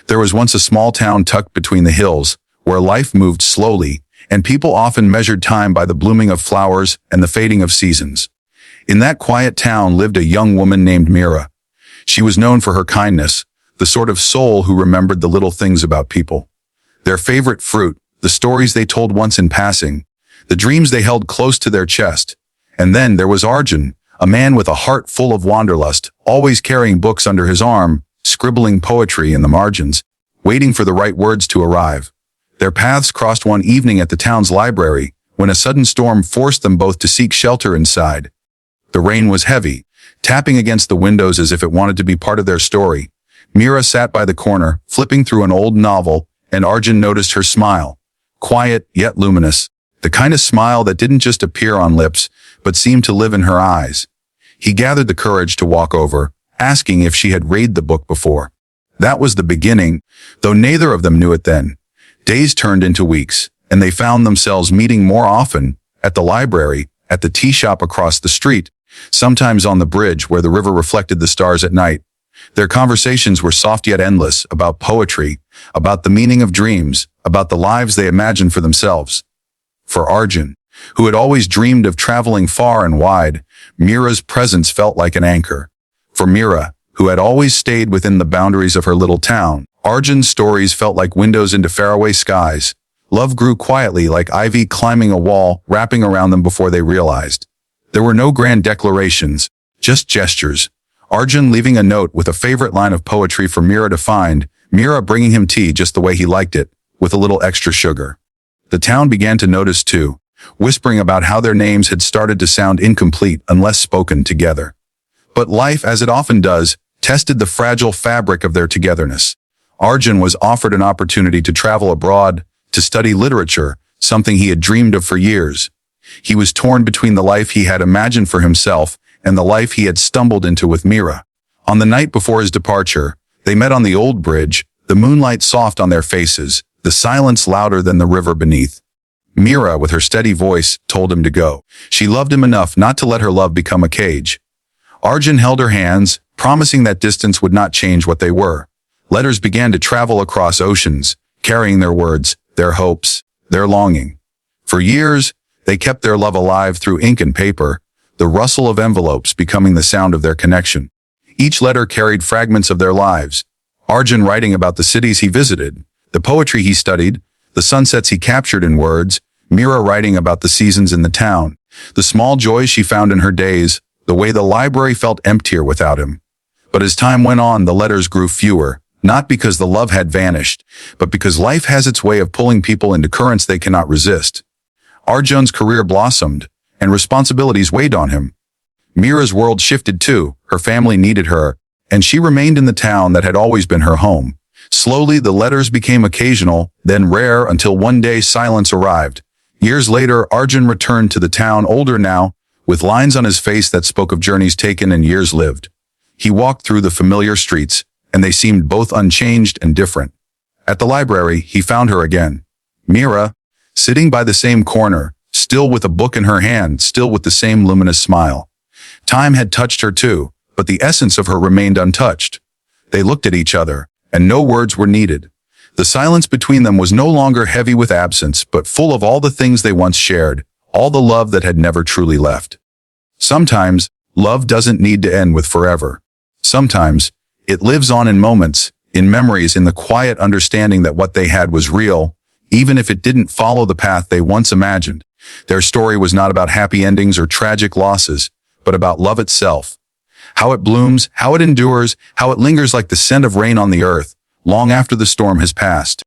There was once a small town tucked between the hills, where life moved slowly, and people often measured time by the blooming of flowers and the fading of seasons. In that quiet town lived a young woman named Meera. She was known for her kindness, the sort of soul who remembered the little things about people. Their favorite fruit, the stories they told once in passing, the dreams they held close to their chest. And then there was Arjun, a man with a heart full of wanderlust, always carrying books under his arm, scribbling poetry in the margins, waiting for the right words to arrive. Their paths crossed one evening at the town's library, when a sudden storm forced them both to seek shelter inside. The rain was heavy, tapping against the windows as if it wanted to be part of their story. Meera sat by the corner, flipping through an old novel, and Arjun noticed her smile. Quiet, yet luminous. The kind of smile that didn't just appear on lips, but seemed to live in her eyes. He gathered the courage to walk over, asking if she had read the book before. That was the beginning, though neither of them knew it then. Days turned into weeks, and they found themselves meeting more often, at the library, at the tea shop across the street, sometimes on the bridge where the river reflected the stars at night. Their conversations were soft yet endless, about poetry, about the meaning of dreams, about the lives they imagined for themselves. For Arjun, who had always dreamed of traveling far and wide, Meera's presence felt like an anchor. For Meera, who had always stayed within the boundaries of her little town, Arjun's stories felt like windows into faraway skies. Love grew quietly like ivy climbing a wall, wrapping around them before they realized. There were no grand declarations, just gestures. Arjun leaving a note with a favorite line of poetry for Meera to find, Meera bringing him tea just the way he liked it, with a little extra sugar. The town began to notice too, whispering about how their names had started to sound incomplete unless spoken together. But life, as it often does, tested the fragile fabric of their togetherness. Arjun was offered an opportunity to travel abroad, to study literature, something he had dreamed of for years. He was torn between the life he had imagined for himself and the life he had stumbled into with Meera. On the night before his departure, they met on the old bridge, the moonlight soft on their faces, the silence louder than the river beneath. Meera, with her steady voice, told him to go. She loved him enough not to let her love become a cage. Arjun held her hands, promising that distance would not change what they were. Letters began to travel across oceans, carrying their words, their hopes, their longing. For years, they kept their love alive through ink and paper, the rustle of envelopes becoming the sound of their connection. Each letter carried fragments of their lives. Arjun writing about the cities he visited, the poetry he studied, the sunsets he captured in words, Meera writing about the seasons in the town, the small joys she found in her days, the way the library felt emptier without him. But as time went on, the letters grew fewer, not because the love had vanished, but because life has its way of pulling people into currents they cannot resist. Arjun's career blossomed, and responsibilities weighed on him. Meera's world shifted too, her family needed her, and she remained in the town that had always been her home. Slowly, the letters became occasional, then rare until one day silence arrived. Years later, Arjun returned to the town, older now, with lines on his face that spoke of journeys taken and years lived. He walked through the familiar streets, and they seemed both unchanged and different. At the library, he found her again. Meera, sitting by the same corner, still with a book in her hand, still with the same luminous smile. Time had touched her too, but the essence of her remained untouched. They looked at each other, and no words were needed. The silence between them was no longer heavy with absence, but full of all the things they once shared, all the love that had never truly left. Sometimes, love doesn't need to end with forever. Sometimes, it lives on in moments, in memories, in the quiet understanding that what they had was real, even if it didn't follow the path they once imagined. Their story was not about happy endings or tragic losses, but about love itself. How it blooms, how it endures, how it lingers like the scent of rain on the earth, long after the storm has passed.